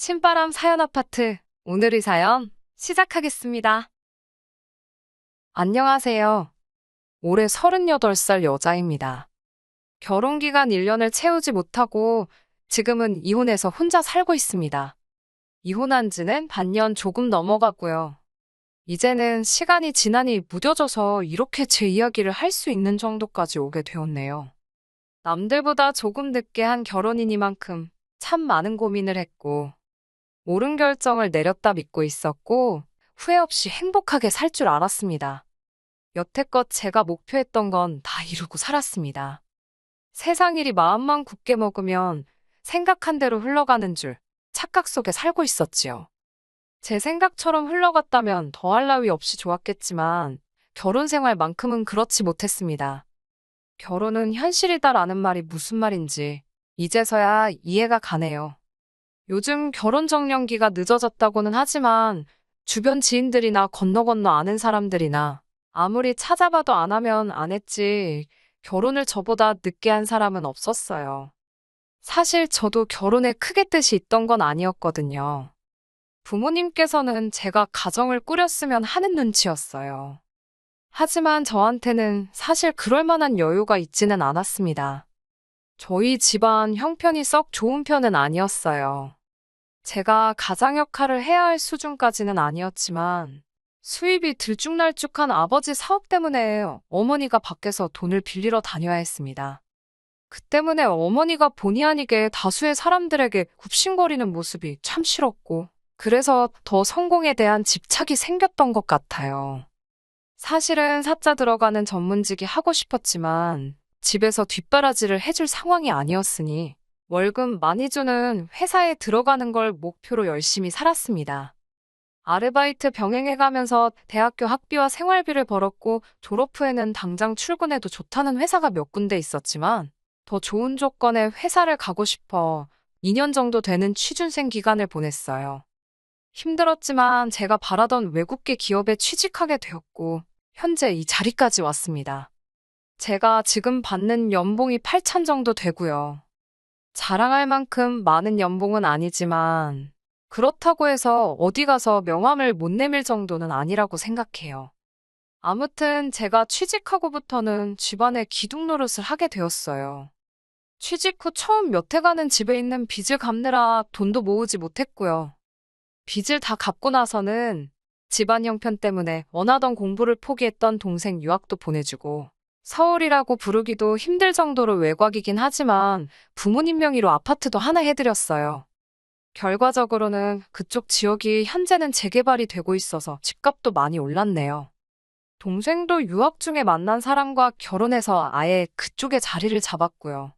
신바람 사연 아파트. 오늘의 사연 시작하겠습니다. 안녕하세요. 올해 38살 여자입니다. 결혼기간 1년을 채우지 못하고 지금은 이혼해서 혼자 살고 있습니다. 이혼한 지는 반년 조금 넘어가고요. 이제는 시간이 지나니 무뎌져서 이렇게 제 이야기를 할 수 있는 정도까지 오게 되었네요. 남들보다 조금 늦게 한 결혼이니만큼 참 많은 고민을 했고, 옳은 결정을 내렸다 믿고 있었고, 후회 없이 행복하게 살 줄 알았습니다. 여태껏 제가 목표했던 건 다 이루고 살았습니다. 세상 일이 마음만 굳게 먹으면 생각한 대로 흘러가는 줄 착각 속에 살고 있었지요. 제 생각처럼 흘러갔다면 더할 나위 없이 좋았겠지만 결혼 생활만큼은 그렇지 못했습니다. 결혼은 현실이다라는 말이 무슨 말인지 이제서야 이해가 가네요. 요즘 결혼 정년기가 늦어졌다고는 하지만 주변 지인들이나 건너 아는 사람들이나 아무리 찾아봐도 안 하면 안 했지 결혼을 저보다 늦게 한 사람은 없었어요. 사실 저도 결혼에 크게 뜻이 있던 건 아니었거든요. 부모님께서는 제가 가정을 꾸렸으면 하는 눈치였어요. 하지만 저한테는 사실 그럴 만한 여유가 있지는 않았습니다. 저희 집안 형편이 썩 좋은 편은 아니었어요. 제가 가장 역할을 해야 할 수준까지는 아니었지만 수입이 들쭉날쭉한 아버지 사업 때문에 어머니가 밖에서 돈을 빌리러 다녀야 했습니다. 그 때문에 어머니가 본의 아니게 다수의 사람들에게 굽신거리는 모습이 참 싫었고, 그래서 더 성공에 대한 집착이 생겼던 것 같아요. 사실은 사자 들어가는 전문직이 하고 싶었지만 집에서 뒷바라지를 해줄 상황이 아니었으니 월급 많이 주는 회사에 들어가는 걸 목표로 열심히 살았습니다. 아르바이트 병행해가면서 대학교 학비와 생활비를 벌었고 졸업 후에는 당장 출근해도 좋다는 회사가 몇 군데 있었지만 더 좋은 조건의 회사를 가고 싶어 2년 정도 되는 취준생 기간을 보냈어요. 힘들었지만 제가 바라던 외국계 기업에 취직하게 되었고 현재 이 자리까지 왔습니다. 제가 지금 받는 연봉이 8천 정도 되고요. 자랑할 만큼 많은 연봉은 아니지만 그렇다고 해서 어디 가서 명함을 못 내밀 정도는 아니라고 생각해요. 아무튼 제가 취직하고부터는 집안의 기둥 노릇을 하게 되었어요. 취직 후 처음 몇 해간은 집에 있는 빚을 갚느라 돈도 모으지 못했고요. 빚을 다 갚고 나서는 집안 형편 때문에 원하던 공부를 포기했던 동생 유학도 보내주고 서울이라고 부르기도 힘들 정도로 외곽이긴 하지만 부모님 명의로 아파트도 하나 해드렸어요. 결과적으로는 그쪽 지역이 현재는 재개발이 되고 있어서 집값도 많이 올랐네요. 동생도 유학 중에 만난 사람과 결혼해서 아예 그쪽에 자리를 잡았고요.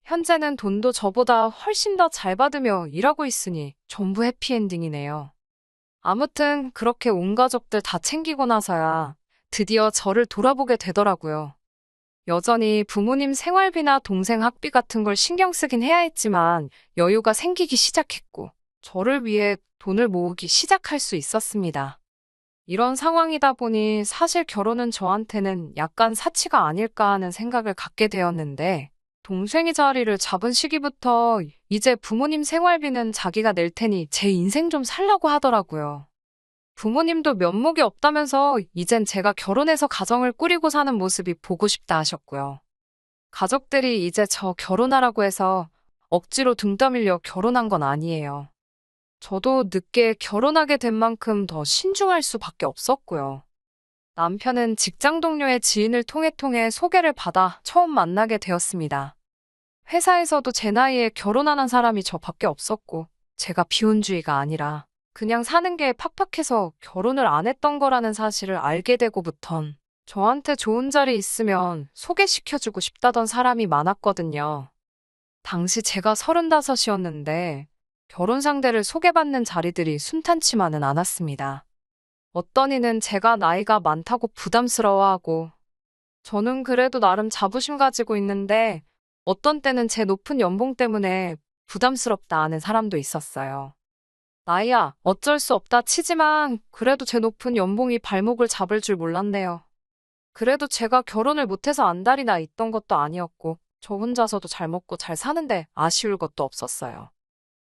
현재는 돈도 저보다 훨씬 더 잘 받으며 일하고 있으니 전부 해피엔딩이네요. 아무튼 그렇게 온 가족들 다 챙기고 나서야 드디어 저를 돌아보게 되더라고요. 여전히 부모님 생활비나 동생 학비 같은 걸 신경 쓰긴 해야 했지만 여유가 생기기 시작했고 저를 위해 돈을 모으기 시작할 수 있었습니다. 이런 상황이다 보니 사실 결혼은 저한테는 약간 사치가 아닐까 하는 생각을 갖게 되었는데 동생이 자리를 잡은 시기부터 이제 부모님 생활비는 자기가 낼 테니 제 인생 좀 살라고 하더라고요. 부모님도 면목이 없다면서 이젠 제가 결혼해서 가정을 꾸리고 사는 모습이 보고 싶다 하셨고요. 가족들이 이제 저 결혼하라고 해서 억지로 등 떠밀려 결혼한 건 아니에요. 저도 늦게 결혼하게 된 만큼 더 신중할 수밖에 없었고요. 남편은 직장 동료의 지인을 통해 소개를 받아 처음 만나게 되었습니다. 회사에서도 제 나이에 결혼 안 한 사람이 저밖에 없었고 제가 비혼주의가 아니라 그냥 사는 게 팍팍해서 결혼을 안 했던 거라는 사실을 알게 되고부턴 저한테 좋은 자리 있으면 소개시켜주고 싶다던 사람이 많았거든요. 당시 제가 35이었는데 결혼 상대를 소개받는 자리들이 순탄치만은 않았습니다. 어떤 이는 제가 나이가 많다고 부담스러워하고 저는 그래도 나름 자부심 가지고 있는데 어떤 때는 제 높은 연봉 때문에 부담스럽다 하는 사람도 있었어요. 나이야, 어쩔 수 없다 치지만 그래도 제 높은 연봉이 발목을 잡을 줄 몰랐네요. 그래도 제가 결혼을 못해서 안달이나 있던 것도 아니었고 저 혼자서도 잘 먹고 잘 사는데 아쉬울 것도 없었어요.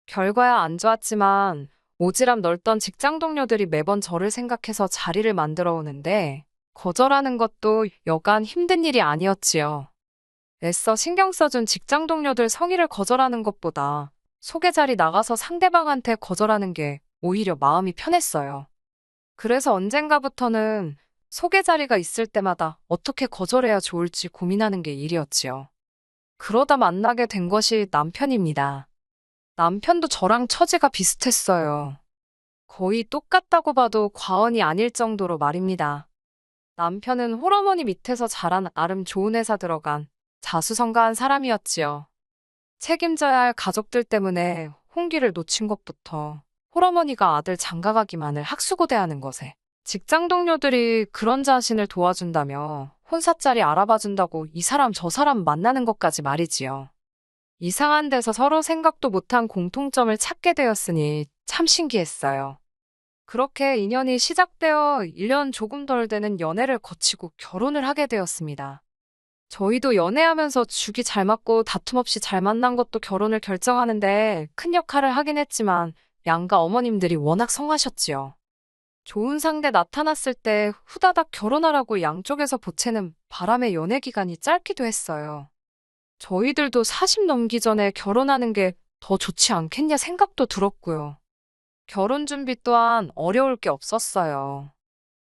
결과야 안 좋았지만 오지랖 넓던 직장 동료들이 매번 저를 생각해서 자리를 만들어 오는데 거절하는 것도 여간 힘든 일이 아니었지요. 애써 신경 써준 직장 동료들 성의를 거절하는 것보다 소개 자리 나가서 상대방한테 거절하는 게 오히려 마음이 편했어요. 그래서 언젠가부터는 소개 자리가 있을 때마다 어떻게 거절해야 좋을지 고민하는 게 일이었지요. 그러다 만나게 된 것이 남편입니다. 남편도 저랑 처지가 비슷했어요. 거의 똑같다고 봐도 과언이 아닐 정도로 말입니다. 남편은 홀어머니 밑에서 자란 나름 좋은 회사 들어간 자수성가한 사람이었지요. 책임져야 할 가족들 때문에 홍기를 놓친 것부터 홀어머니가 아들 장가가기만을 학수고대하는 것에 직장 동료들이 그런 자신을 도와준다며 혼사짜리 알아봐준다고 이 사람 저 사람 만나는 것까지 말이지요. 이상한 데서 서로 생각도 못한 공통점을 찾게 되었으니 참 신기했어요. 그렇게 인연이 시작되어 1년 조금 덜 되는 연애를 거치고 결혼을 하게 되었습니다. 저희도 연애하면서 죽이 잘 맞고 다툼 없이 잘 만난 것도 결혼을 결정하는데 큰 역할을 하긴 했지만 양가 어머님들이 워낙 성하셨지요. 좋은 상대 나타났을 때 후다닥 결혼하라고 양쪽에서 보채는 바람에 연애 기간이 짧기도 했어요. 저희들도 40 넘기 전에 결혼하는 게 더 좋지 않겠냐 생각도 들었고요. 결혼 준비 또한 어려울 게 없었어요.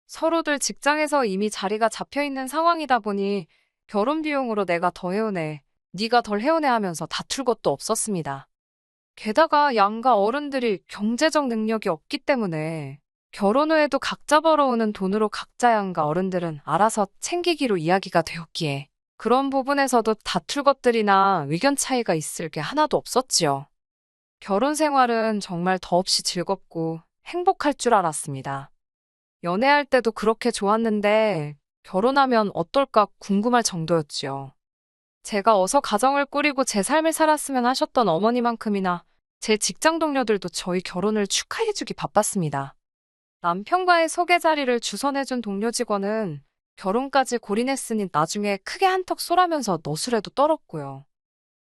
서로들 직장에서 이미 자리가 잡혀 있는 상황이다 보니 결혼 비용으로 내가 더 해오네, 네가 덜 해오네 하면서 다툴 것도 없었습니다. 게다가 양가 어른들이 경제적 능력이 없기 때문에 결혼 후에도 각자 벌어오는 돈으로 각자 양가 어른들은 알아서 챙기기로 이야기가 되었기에 그런 부분에서도 다툴 것들이나 의견 차이가 있을 게 하나도 없었지요. 결혼 생활은 정말 더없이 즐겁고 행복할 줄 알았습니다. 연애할 때도 그렇게 좋았는데 결혼하면 어떨까 궁금할 정도였지요. 제가 어서 가정을 꾸리고 제 삶을 살았으면 하셨던 어머니만큼이나 제 직장 동료들도 저희 결혼을 축하해주기 바빴습니다. 남편과의 소개 자리를 주선해준 동료 직원은 결혼까지 골인했으니 나중에 크게 한턱 쏘라면서 너술에도 떨었고요.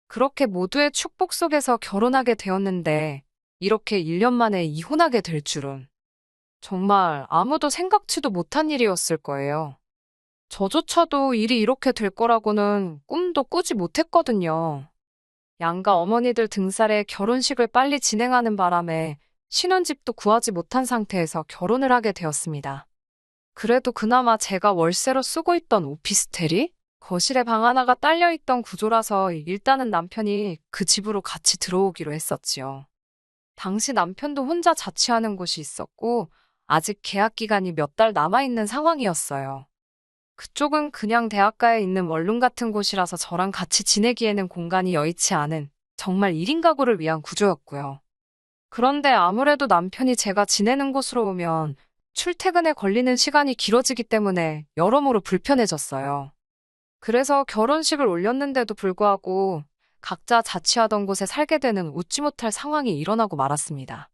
그렇게 모두의 축복 속에서 결혼하게 되었는데 이렇게 1년 만에 이혼하게 될 줄은 정말 아무도 생각지도 못한 일이었을 거예요. 저조차도 일이 이렇게 될 거라고는 꿈도 꾸지 못했거든요. 양가 어머니들 등살에 결혼식을 빨리 진행하는 바람에 신혼집도 구하지 못한 상태에서 결혼을 하게 되었습니다. 그래도 그나마 제가 월세로 쓰고 있던 오피스텔이 거실에 방 하나가 딸려있던 구조라서 일단은 남편이 그 집으로 같이 들어오기로 했었지요. 당시 남편도 혼자 자취하는 곳이 있었고 아직 계약 기간이 몇 달 남아있는 상황이었어요. 그쪽은 그냥 대학가에 있는 원룸 같은 곳이라서 저랑 같이 지내기에는 공간이 여의치 않은 정말 1인 가구를 위한 구조였고요. 그런데 아무래도 남편이 제가 지내는 곳으로 오면 출퇴근에 걸리는 시간이 길어지기 때문에 여러모로 불편해졌어요. 그래서 결혼식을 올렸는데도 불구하고 각자 자취하던 곳에 살게 되는 웃지 못할 상황이 일어나고 말았습니다.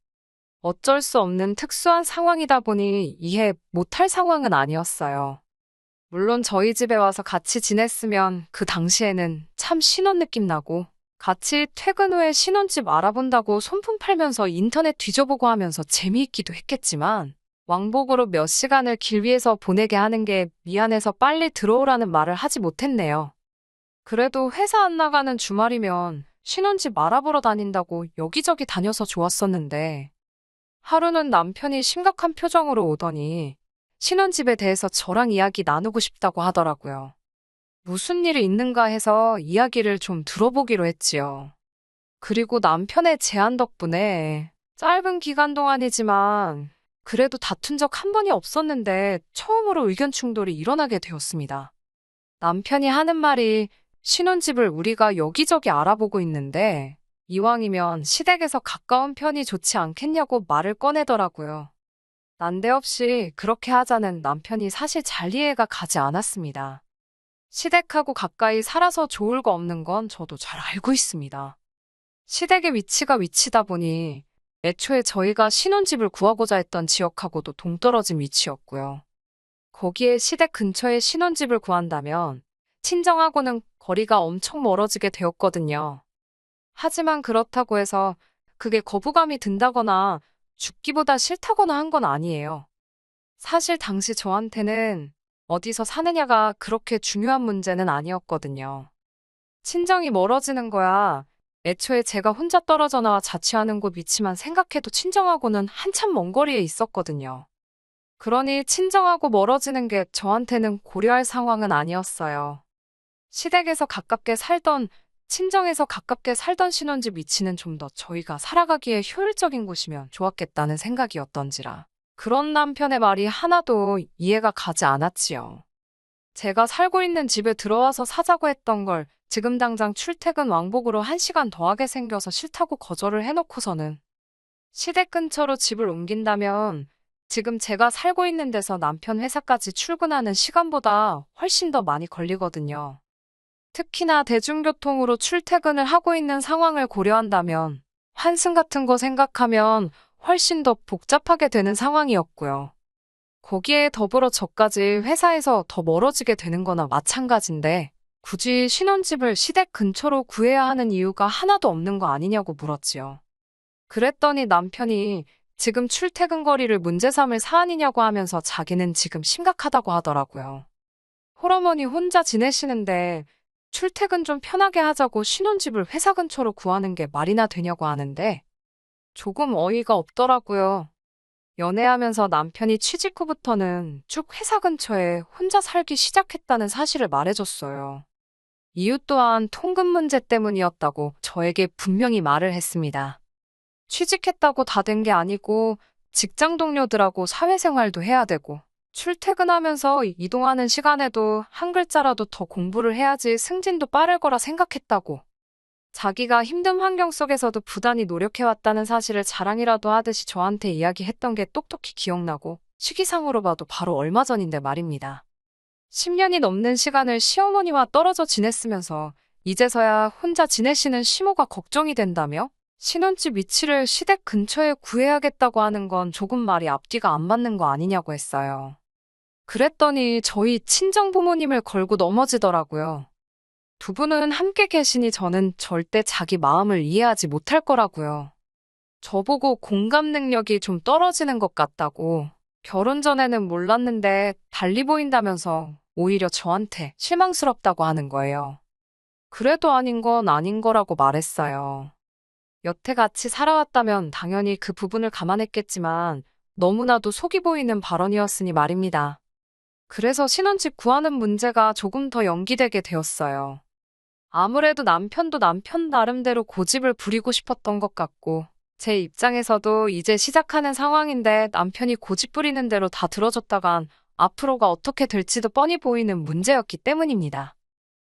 어쩔 수 없는 특수한 상황이다 보니 이해 못할 상황은 아니었어요. 물론 저희 집에 와서 같이 지냈으면 그 당시에는 참 신혼 느낌 나고 같이 퇴근 후에 신혼집 알아본다고 손품 팔면서 인터넷 뒤져보고 하면서 재미있기도 했겠지만 왕복으로 몇 시간을 길 위에서 보내게 하는 게 미안해서 빨리 들어오라는 말을 하지 못했네요. 그래도 회사 안 나가는 주말이면 신혼집 알아보러 다닌다고 여기저기 다녀서 좋았었는데 하루는 남편이 심각한 표정으로 오더니 신혼집에 대해서 저랑 이야기 나누고 싶다고 하더라고요. 무슨 일이 있는가 해서 이야기를 좀 들어보기로 했지요. 그리고 남편의 제안 덕분에 짧은 기간 동안이지만 그래도 다툰 적 한 번이 없었는데 처음으로 의견 충돌이 일어나게 되었습니다. 남편이 하는 말이 신혼집을 우리가 여기저기 알아보고 있는데 이왕이면 시댁에서 가까운 편이 좋지 않겠냐고 말을 꺼내더라고요. 난데없이 그렇게 하자는 남편이 사실 잘 이해가 가지 않았습니다. 시댁하고 가까이 살아서 좋을 거 없는 건 저도 잘 알고 있습니다. 시댁의 위치가 위치다 보니 애초에 저희가 신혼집을 구하고자 했던 지역하고도 동떨어진 위치였고요. 거기에 시댁 근처에 신혼집을 구한다면 친정하고는 거리가 엄청 멀어지게 되었거든요. 하지만 그렇다고 해서 그게 거부감이 든다거나 죽기보다 싫다거나 한 건 아니에요. 사실 당시 저한테는 어디서 사느냐가 그렇게 중요한 문제는 아니었거든요. 친정이 멀어지는 거야. 애초에 제가 혼자 떨어져 나와 자취하는 곳 위치만 생각해도 친정하고는 한참 먼 거리에 있었거든요. 그러니 친정하고 멀어지는 게 저한테는 고려할 상황은 아니었어요. 시댁에서 가깝게 살던, 친정에서 가깝게 살던 신혼집 위치는 좀 더 저희가 살아가기에 효율적인 곳이면 좋았겠다는 생각이었던지라. 그런 남편의 말이 하나도 이해가 가지 않았지요. 제가 살고 있는 집에 들어와서 사자고 했던 걸 지금 당장 출퇴근 왕복으로 1시간 더 하게 생겨서 싫다고 거절을 해놓고서는 시댁 근처로 집을 옮긴다면 지금 제가 살고 있는 데서 남편 회사까지 출근하는 시간보다 훨씬 더 많이 걸리거든요. 특히나 대중교통으로 출퇴근을 하고 있는 상황을 고려한다면 환승 같은 거 생각하면 훨씬 더 복잡하게 되는 상황이었고요. 거기에 더불어 저까지 회사에서 더 멀어지게 되는 거나 마찬가지인데 굳이 신혼집을 시댁 근처로 구해야 하는 이유가 하나도 없는 거 아니냐고 물었지요. 그랬더니 남편이 지금 출퇴근 거리를 문제 삼을 사안이냐고 하면서 자기는 지금 심각하다고 하더라고요. 홀어머니 혼자 지내시는데 출퇴근 좀 편하게 하자고 신혼집을 회사 근처로 구하는 게 말이나 되냐고 하는데 조금 어이가 없더라고요. 연애하면서 남편이 취직 후부터는 쭉 회사 근처에 혼자 살기 시작했다는 사실을 말해줬어요. 이유 또한 통금 문제 때문이었다고 저에게 분명히 말을 했습니다. 취직했다고 다 된 게 아니고 직장 동료들하고 사회생활도 해야 되고 출퇴근하면서 이동하는 시간에도 한 글자라도 더 공부를 해야지 승진도 빠를 거라 생각했다고. 자기가 힘든 환경 속에서도 부단히 노력해왔다는 사실을 자랑이라도 하듯이 저한테 이야기했던 게 똑똑히 기억나고 시기상으로 봐도 바로 얼마 전인데 말입니다. 10년이 넘는 시간을 시어머니와 떨어져 지냈으면서 이제서야 혼자 지내시는 시모가 걱정이 된다며 신혼집 위치를 시댁 근처에 구해야겠다고 하는 건 조금 말이 앞뒤가 안 맞는 거 아니냐고 했어요. 그랬더니 저희 친정 부모님을 걸고 넘어지더라고요. 두 분은 함께 계시니 저는 절대 자기 마음을 이해하지 못할 거라고요. 저보고 공감 능력이 좀 떨어지는 것 같다고. 결혼 전에는 몰랐는데 달리 보인다면서 오히려 저한테 실망스럽다고 하는 거예요. 그래도 아닌 건 아닌 거라고 말했어요. 여태 같이 살아왔다면 당연히 그 부분을 감안했겠지만 너무나도 속이 보이는 발언이었으니 말입니다. 그래서 신혼집 구하는 문제가 조금 더 연기되게 되었어요. 아무래도 남편도 남편 나름대로 고집을 부리고 싶었던 것 같고 제 입장에서도 이제 시작하는 상황인데 남편이 고집 부리는 대로 다 들어줬다간 앞으로가 어떻게 될지도 뻔히 보이는 문제였기 때문입니다.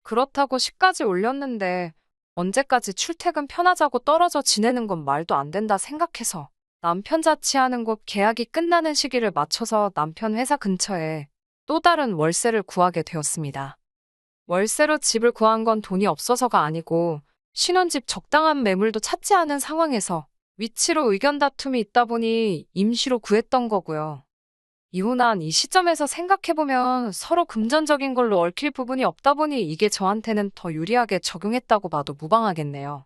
그렇다고 시까지 올렸는데 언제까지 출퇴근 편하자고 떨어져 지내는 건 말도 안 된다 생각해서 남편 자취하는 곳 계약이 끝나는 시기를 맞춰서 남편 회사 근처에 또 다른 월세를 구하게 되었습니다. 월세로 집을 구한 건 돈이 없어서가 아니고 신혼집 적당한 매물도 찾지 않은 상황에서 위치로 의견 다툼이 있다 보니 임시로 구했던 거고요. 이혼한 이 시점에서 생각해보면 서로 금전적인 걸로 얽힐 부분이 없다 보니 이게 저한테는 더 유리하게 적용했다고 봐도 무방하겠네요.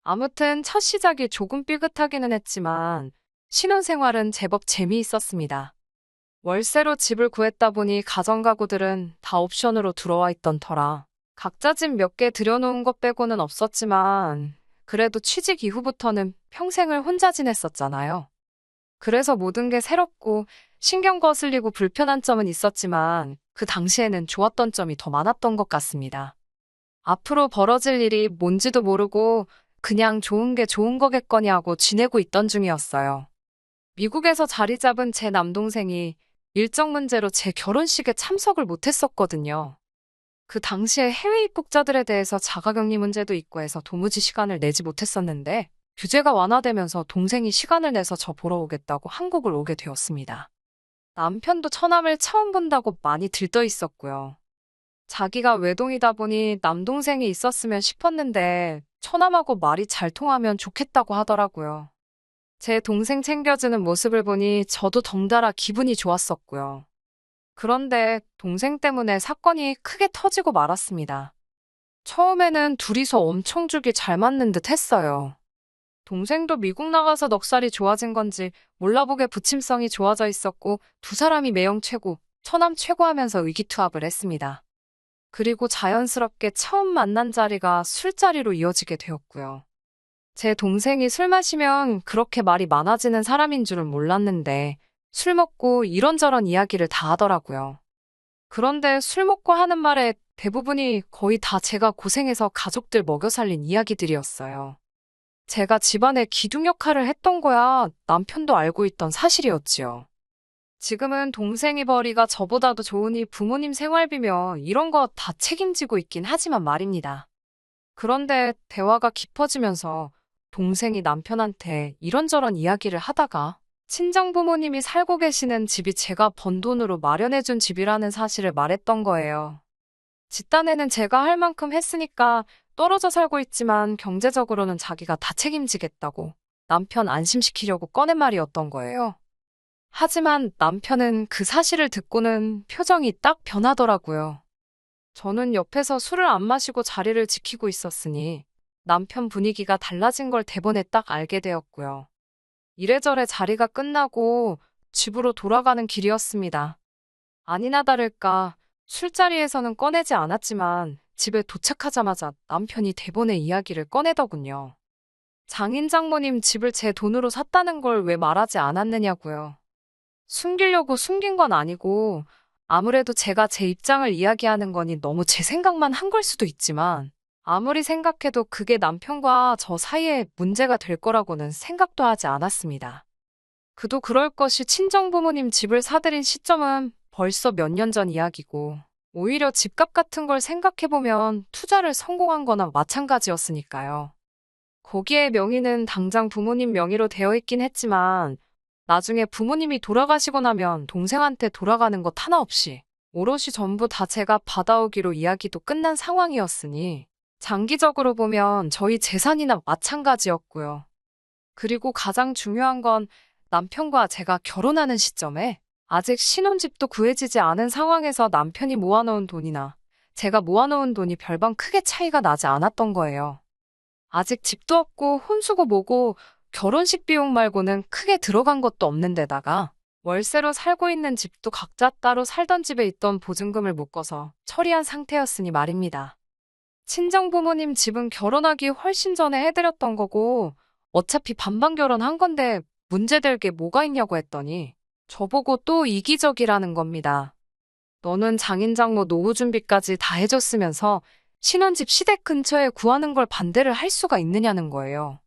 아무튼 첫 시작이 조금 삐끗하기는 했지만 신혼생활은 제법 재미있었습니다. 월세로 집을 구했다 보니 가정가구들은 다 옵션으로 들어와 있던 터라 각자 집 몇 개 들여놓은 것 빼고는 없었지만 그래도 취직 이후부터는 평생을 혼자 지냈었잖아요. 그래서 모든 게 새롭고 신경 거슬리고 불편한 점은 있었지만 그 당시에는 좋았던 점이 더 많았던 것 같습니다. 앞으로 벌어질 일이 뭔지도 모르고 그냥 좋은 게 좋은 거겠거니 하고 지내고 있던 중이었어요. 미국에서 자리 잡은 제 남동생이 일정 문제로 제 결혼식에 참석을 못했었거든요. 그 당시에 해외 입국자들에 대해서 자가격리 문제도 있고 해서 도무지 시간을 내지 못했었는데 규제가 완화되면서 동생이 시간을 내서 저 보러 오겠다고 한국을 오게 되었습니다. 남편도 처남을 처음 본다고 많이 들떠 있었고요. 자기가 외동이다 보니 남동생이 있었으면 싶었는데 처남하고 말이 잘 통하면 좋겠다고 하더라고요. 제 동생 챙겨주는 모습을 보니 저도 덩달아 기분이 좋았었고요. 그런데 동생 때문에 사건이 크게 터지고 말았습니다. 처음에는 둘이서 엄청 죽이 잘 맞는 듯 했어요. 동생도 미국 나가서 넉살이 좋아진 건지 몰라보게 부침성이 좋아져 있었고 두 사람이 매형 최고, 처남 최고 하면서 의기투합을 했습니다. 그리고 자연스럽게 처음 만난 자리가 술자리로 이어지게 되었고요. 제 동생이 술 마시면 그렇게 말이 많아지는 사람인 줄은 몰랐는데 술 먹고 이런저런 이야기를 다 하더라고요. 그런데 술 먹고 하는 말에 대부분이 거의 다 제가 고생해서 가족들 먹여 살린 이야기들이었어요. 제가 집안의 기둥 역할을 했던 거야 남편도 알고 있던 사실이었지요. 지금은 동생이 벌이가 저보다도 좋으니 부모님 생활비며 이런 거 다 책임지고 있긴 하지만 말입니다. 그런데 대화가 깊어지면서 동생이 남편한테 이런저런 이야기를 하다가 친정 부모님이 살고 계시는 집이 제가 번 돈으로 마련해준 집이라는 사실을 말했던 거예요. 집단에는 제가 할 만큼 했으니까 떨어져 살고 있지만 경제적으로는 자기가 다 책임지겠다고 남편 안심시키려고 꺼낸 말이었던 거예요. 하지만 남편은 그 사실을 듣고는 표정이 딱 변하더라고요. 저는 옆에서 술을 안 마시고 자리를 지키고 있었으니 남편 분위기가 달라진 걸 대본에 딱 알게 되었고요. 이래저래 자리가 끝나고 집으로 돌아가는 길이었습니다. 아니나 다를까 술자리에서는 꺼내지 않았지만 집에 도착하자마자 남편이 대본의 이야기를 꺼내더군요. 장인 장모님 집을 제 돈으로 샀다는 걸 왜 말하지 않았느냐고요. 숨기려고 숨긴 건 아니고 아무래도 제가 제 입장을 이야기하는 거니 너무 제 생각만 한 걸 수도 있지만 아무리 생각해도 그게 남편과 저 사이에 문제가 될 거라고는 생각도 하지 않았습니다. 그도 그럴 것이 친정부모님 집을 사들인 시점은 벌써 몇 년 전 이야기고 오히려 집값 같은 걸 생각해보면 투자를 성공한 거나 마찬가지였으니까요. 거기에 명의는 당장 부모님 명의로 되어 있긴 했지만 나중에 부모님이 돌아가시고 나면 동생한테 돌아가는 것 하나 없이 오롯이 전부 다 제가 받아오기로 이야기도 끝난 상황이었으니 장기적으로 보면 저희 재산이나 마찬가지였고요. 그리고 가장 중요한 건 남편과 제가 결혼하는 시점에 아직 신혼집도 구해지지 않은 상황에서 남편이 모아놓은 돈이나 제가 모아놓은 돈이 별반 크게 차이가 나지 않았던 거예요. 아직 집도 없고 혼수고 뭐고 결혼식 비용 말고는 크게 들어간 것도 없는 데다가 월세로 살고 있는 집도 각자 따로 살던 집에 있던 보증금을 묶어서 처리한 상태였으니 말입니다. 친정부모님 집은 결혼하기 훨씬 전에 해드렸던 거고 어차피 반반 결혼한 건데 문제될 게 뭐가 있냐고 했더니 저보고 또 이기적이라는 겁니다. 너는 장인장모 노후 준비까지 다 해줬으면서 신혼집 시댁 근처에 구하는 걸 반대를 할 수가 있느냐는 거예요.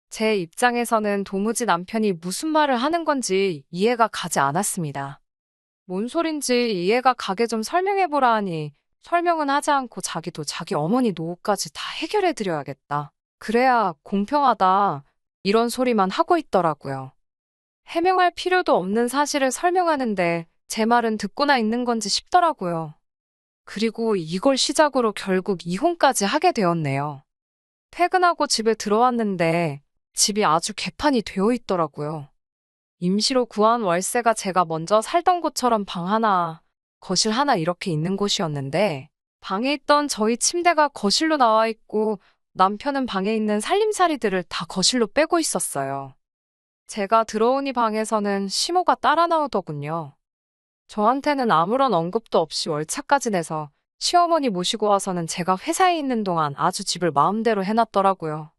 제 입장에서는 도무지 남편이 무슨 말을 하는 건지 이해가 가지 않았습니다. 뭔 소린지 이해가 가게 좀 설명해보라 하니 설명은 하지 않고 자기도 자기 어머니 노후까지 다 해결해드려야겠다. 그래야 공평하다. 이런 소리만 하고 있더라고요. 해명할 필요도 없는 사실을 설명하는데 제 말은 듣고나 있는 건지 싶더라고요. 그리고 이걸 시작으로 결국 이혼까지 하게 되었네요. 퇴근하고 집에 들어왔는데 집이 아주 개판이 되어 있더라고요. 임시로 구한 월세가 제가 먼저 살던 곳처럼 방 하나, 거실 하나 이렇게 있는 곳이었는데 방에 있던 저희 침대가 거실로 나와 있고 남편은 방에 있는 살림살이들을 다 거실로 빼고 있었어요. 제가 들어오니 방에서는 시모가 따라 나오더군요. 저한테는 아무런 언급도 없이 월차까지 내서 시어머니 모시고 와서는 제가 회사에 있는 동안 아주 집을 마음대로 해놨더라고요.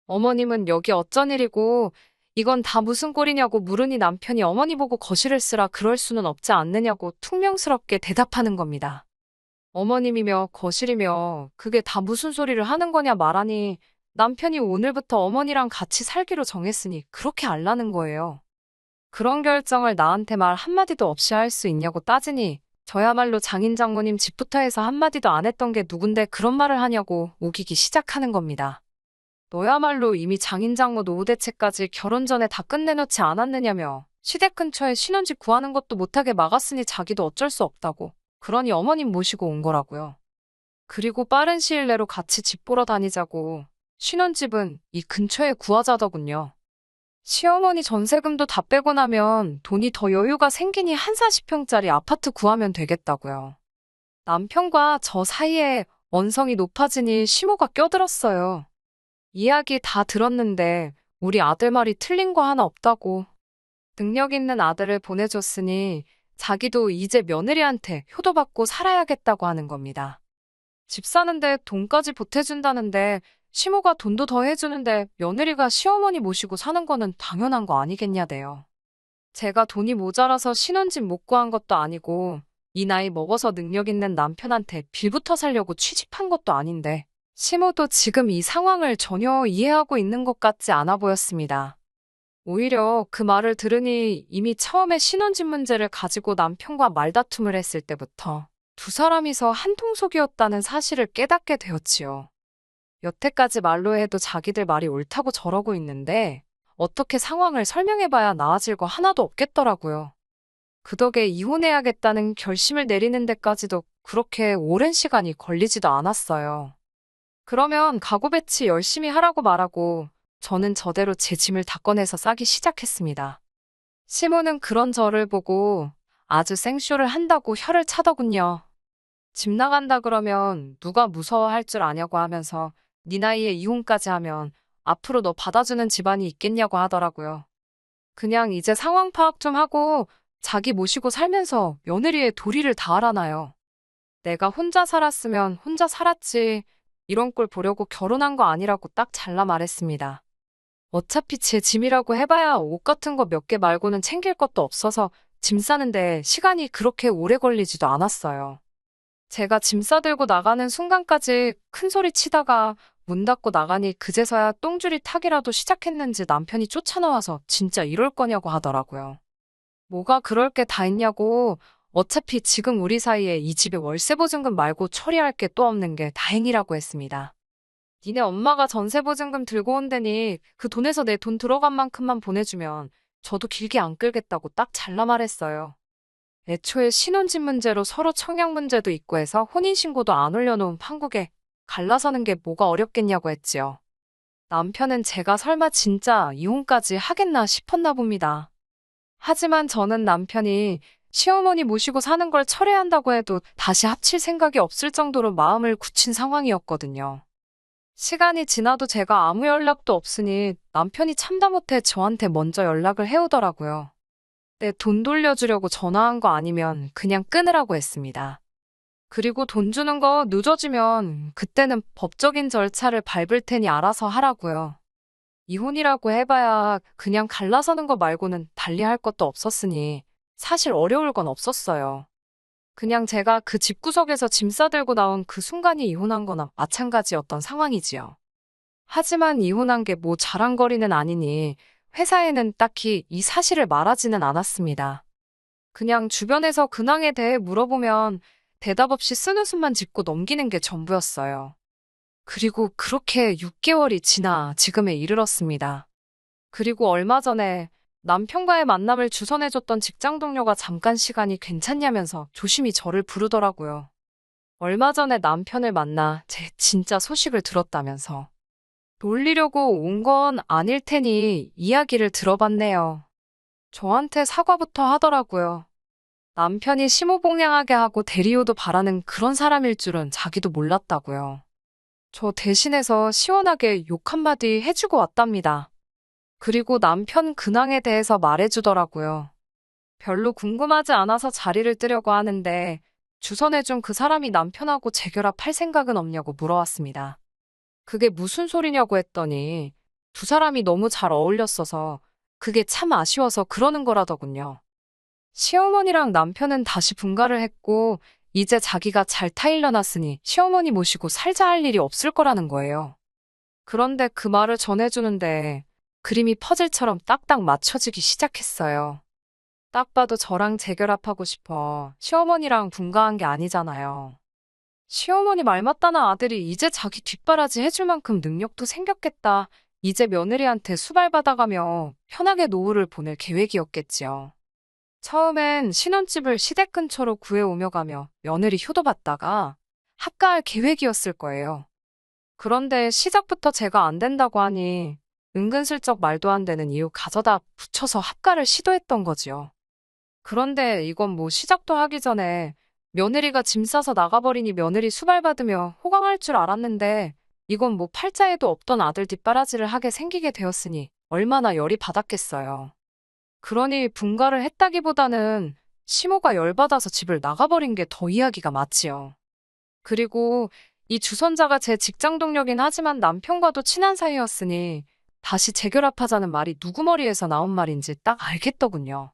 어머님은 여기 어쩐 일이고 이건 다 무슨 꼴이냐고 물으니 남편이 어머니 보고 거실을 쓰라 그럴 수는 없지 않느냐고 퉁명스럽게 대답하는 겁니다. 어머님이며 거실이며 그게 다 무슨 소리를 하는 거냐 말하니 남편이 오늘부터 어머니랑 같이 살기로 정했으니 그렇게 알라는 거예요. 그런 결정을 나한테 말 한마디도 없이 할 수 있냐고 따지니 저야말로 장인 장모님 집부터 해서 한마디도 안 했던 게 누군데 그런 말을 하냐고 우기기 시작하는 겁니다. 너야말로 이미 장인 장모 노후 대책까지 결혼 전에 다 끝내놓지 않았느냐며 시댁 근처에 신혼집 구하는 것도 못하게 막았으니 자기도 어쩔 수 없다고. 그러니 어머님 모시고 온 거라고요. 그리고 빠른 시일 내로 같이 집 보러 다니자고. 신혼집은 이 근처에 구하자더군요. 시어머니 전세금도 다 빼고 나면 돈이 더 여유가 생기니 한 40평짜리 아파트 구하면 되겠다고요. 남편과 저 사이에 언성이 높아지니 시모가 껴들었어요. 이야기 다 들었는데 우리 아들 말이 틀린 거 하나 없다고. 능력 있는 아들을 보내줬으니 자기도 이제 며느리한테 효도받고 살아야겠다고 하는 겁니다. 집 사는데 돈까지 보태준다는데 시모가 돈도 더 해주는데 며느리가 시어머니 모시고 사는 거는 당연한 거 아니겠냐대요. 제가 돈이 모자라서 신혼집 못 구한 것도 아니고 이 나이 먹어서 능력 있는 남편한테 빌부터 살려고 취직한 것도 아닌데 시모도 지금 이 상황을 전혀 이해하고 있는 것 같지 않아 보였습니다. 오히려 그 말을 들으니 이미 처음에 신혼집 문제를 가지고 남편과 말다툼을 했을 때부터 두 사람이서 한통속이었다는 사실을 깨닫게 되었지요. 여태까지 말로 해도 자기들 말이 옳다고 저러고 있는데 어떻게 상황을 설명해봐야 나아질 거 하나도 없겠더라고요. 그 덕에 이혼해야겠다는 결심을 내리는 데까지도 그렇게 오랜 시간이 걸리지도 않았어요. 그러면 가구 배치 열심히 하라고 말하고 저는 저대로 제 짐을 다 꺼내서 싸기 시작했습니다. 시모는 그런 저를 보고 아주 생쇼를 한다고 혀를 차더군요. 집 나간다 그러면 누가 무서워할 줄 아냐고 하면서 네 나이에 이혼까지 하면 앞으로 너 받아주는 집안이 있겠냐고 하더라고요. 그냥 이제 상황 파악 좀 하고 자기 모시고 살면서 며느리의 도리를 다 알아놔요. 내가 혼자 살았으면 혼자 살았지 이런 꼴 보려고 결혼한 거 아니라고 딱 잘라 말했습니다. 어차피 제 짐이라고 해봐야 옷 같은 거 몇 개 말고는 챙길 것도 없어서 짐 싸는데 시간이 그렇게 오래 걸리지도 않았어요. 제가 짐 싸들고 나가는 순간까지 큰 소리 치다가 문 닫고 나가니 그제서야 똥줄이 타기라도 시작했는지 남편이 쫓아나와서 진짜 이럴 거냐고 하더라고요. 뭐가 그럴 게 다 있냐고 어차피 지금 우리 사이에 이 집에 월세 보증금 말고 처리할 게 또 없는 게 다행이라고 했습니다. 니네 엄마가 전세 보증금 들고 온다니 그 돈에서 내 돈 들어간 만큼만 보내주면 저도 길게 안 끌겠다고 딱 잘라 말했어요. 애초에 신혼집 문제로 서로 청약 문제도 있고 해서 혼인신고도 안 올려놓은 판국에 갈라서는 게 뭐가 어렵겠냐고 했지요. 남편은 제가 설마 진짜 이혼까지 하겠나 싶었나 봅니다. 하지만 저는 남편이 시어머니 모시고 사는 걸 철회한다고 해도 다시 합칠 생각이 없을 정도로 마음을 굳힌 상황이었거든요. 시간이 지나도 제가 아무 연락도 없으니 남편이 참다 못해 저한테 먼저 연락을 해오더라고요. 내 돈 돌려주려고 전화한 거 아니면 그냥 끊으라고 했습니다. 그리고 돈 주는 거 늦어지면 그때는 법적인 절차를 밟을 테니 알아서 하라고요. 이혼이라고 해봐야 그냥 갈라서는 거 말고는 달리할 것도 없었으니 사실 어려울 건 없었어요. 그냥 제가 그 집구석에서 짐 싸들고 나온 그 순간이 이혼한 거나 마찬가지였던 상황이지요. 하지만 이혼한 게 뭐 자랑거리는 아니니 회사에는 딱히 이 사실을 말하지는 않았습니다. 그냥 주변에서 근황에 대해 물어보면 대답 없이 쓴웃음만 짓고 넘기는 게 전부였어요. 그리고 그렇게 6개월이 지나 지금에 이르렀습니다. 그리고 얼마 전에 남편과의 만남을 주선해줬던 직장 동료가 잠깐 시간이 괜찮냐면서 조심히 저를 부르더라고요. 얼마 전에 남편을 만나 제 진짜 소식을 들었다면서. 놀리려고 온 건 아닐 테니 이야기를 들어봤네요. 저한테 사과부터 하더라고요. 남편이 심호봉양하게 하고 대리호도 바라는 그런 사람일 줄은 자기도 몰랐다고요. 저 대신해서 시원하게 욕 한마디 해주고 왔답니다. 그리고 남편 근황에 대해서 말해주더라고요. 별로 궁금하지 않아서 자리를 뜨려고 하는데 주선해준 그 사람이 남편하고 재결합할 생각은 없냐고 물어왔습니다. 그게 무슨 소리냐고 했더니 두 사람이 너무 잘 어울렸어서 그게 참 아쉬워서 그러는 거라더군요. 시어머니랑 남편은 다시 분가를 했고 이제 자기가 잘 타일러놨으니 시어머니 모시고 살자 할 일이 없을 거라는 거예요. 그런데 그 말을 전해주는데 그림이 퍼즐처럼 딱딱 맞춰지기 시작했어요. 딱 봐도 저랑 재결합하고 싶어 시어머니랑 분가한 게 아니잖아요. 시어머니 말 맞다는 아들이 이제 자기 뒷바라지 해줄 만큼 능력도 생겼겠다. 이제 며느리한테 수발받아가며 편하게 노후를 보낼 계획이었겠지요. 처음엔 신혼집을 시댁 근처로 구해오며 가며 며느리 효도받다가 합가할 계획이었을 거예요. 그런데 시작부터 제가 안 된다고 하니 은근슬쩍 말도 안 되는 이유 가져다 붙여서 합가를 시도했던 거지요. 그런데 이건 뭐 시작도 하기 전에 며느리가 짐 싸서 나가버리니 며느리 수발받으며 호강할 줄 알았는데 이건 뭐 팔자에도 없던 아들 뒷바라지를 하게 생기게 되었으니 얼마나 열이 받았겠어요. 그러니 분가를 했다기보다는 시모가 열받아서 집을 나가버린 게 더 이야기가 맞지요. 그리고 이 주선자가 제 직장 동료긴 하지만 남편과도 친한 사이였으니 다시 재결합하자는 말이 누구 머리에서 나온 말인지 딱 알겠더군요.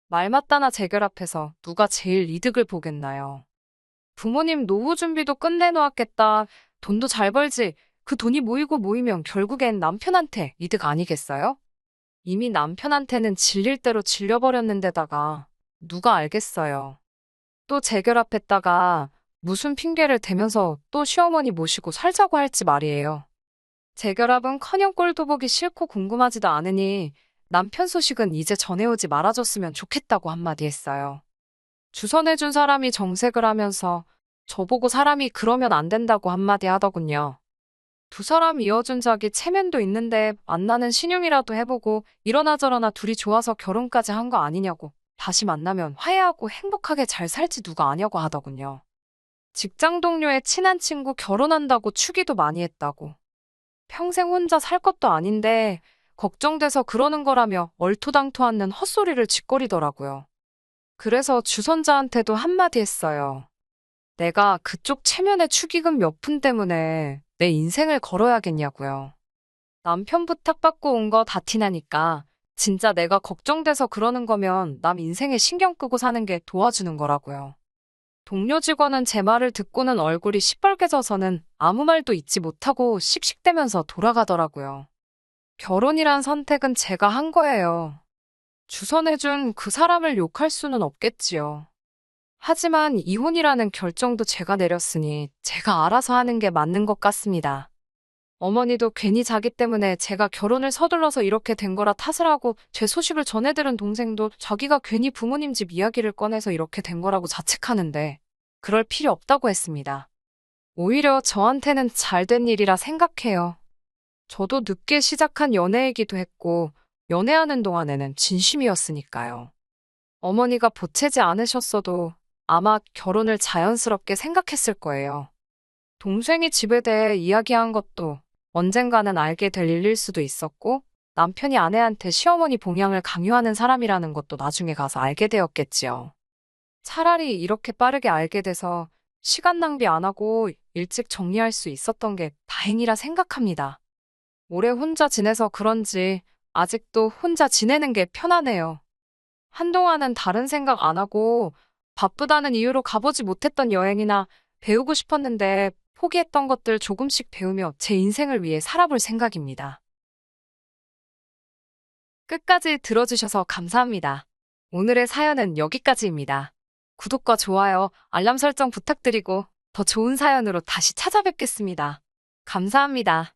말 맞다나 재결합해서 누가 제일 이득을 보겠나요? 부모님 노후 준비도 끝내놓았겠다. 돈도 잘 벌지. 그 돈이 모이고 모이면 결국엔 남편한테 이득 아니겠어요? 이미 남편한테는 질릴 대로 질려버렸는데다가 누가 알겠어요. 또 재결합했다가 무슨 핑계를 대면서 또 시어머니 모시고 살자고 할지 말이에요. 재결합은 커녕 꼴도 보기 싫고 궁금하지도 않으니 남편 소식은 이제 전해오지 말아줬으면 좋겠다고 한마디 했어요. 주선해준 사람이 정색을 하면서 저보고 사람이 그러면 안 된다고 한마디 하더군요. 두 사람 이어준 적이 체면도 있는데 만나는 신용이라도 해보고 이러나 저러나 둘이 좋아서 결혼까지 한 거 아니냐고 다시 만나면 화해하고 행복하게 잘 살지 누가 아냐고 하더군요. 직장 동료의 친한 친구 결혼한다고 추기도 많이 했다고. 평생 혼자 살 것도 아닌데 걱정돼서 그러는 거라며 얼토당토 않는 헛소리를 짓거리더라고요. 그래서 주선자한테도 한마디 했어요. 내가 그쪽 체면의 축의금 몇 푼 때문에 내 인생을 걸어야겠냐고요. 남편 부탁받고 온 거 다 티나니까 진짜 내가 걱정돼서 그러는 거면 남 인생에 신경 끄고 사는 게 도와주는 거라고요. 동료 직원은 제 말을 듣고는 얼굴이 시뻘개져서는 아무 말도 잊지 못하고 씩씩대면서 돌아가더라고요. 결혼이란 선택은 제가 한 거예요. 주선해준 그 사람을 욕할 수는 없겠지요. 하지만 이혼이라는 결정도 제가 내렸으니 제가 알아서 하는 게 맞는 것 같습니다. 어머니도 괜히 자기 때문에 제가 결혼을 서둘러서 이렇게 된 거라 탓을 하고 제 소식을 전해들은 동생도 자기가 괜히 부모님 집 이야기를 꺼내서 이렇게 된 거라고 자책하는데 그럴 필요 없다고 했습니다. 오히려 저한테는 잘 된 일이라 생각해요. 저도 늦게 시작한 연애이기도 했고 연애하는 동안에는 진심이었으니까요. 어머니가 보채지 않으셨어도 아마 결혼을 자연스럽게 생각했을 거예요. 동생이 집에 대해 이야기한 것도 언젠가는 알게 될 일일 수도 있었고 남편이 아내한테 시어머니 봉양을 강요하는 사람이라는 것도 나중에 가서 알게 되었겠지요. 차라리 이렇게 빠르게 알게 돼서 시간 낭비 안 하고 일찍 정리할 수 있었던 게 다행이라 생각합니다. 오래 혼자 지내서 그런지 아직도 혼자 지내는 게 편하네요. 한동안은 다른 생각 안 하고 바쁘다는 이유로 가보지 못했던 여행이나 배우고 싶었는데 포기했던 것들 조금씩 배우며 제 인생을 위해 살아볼 생각입니다. 끝까지 들어주셔서 감사합니다. 오늘의 사연은 여기까지입니다. 구독과 좋아요, 알람 설정 부탁드리고 더 좋은 사연으로 다시 찾아뵙겠습니다. 감사합니다.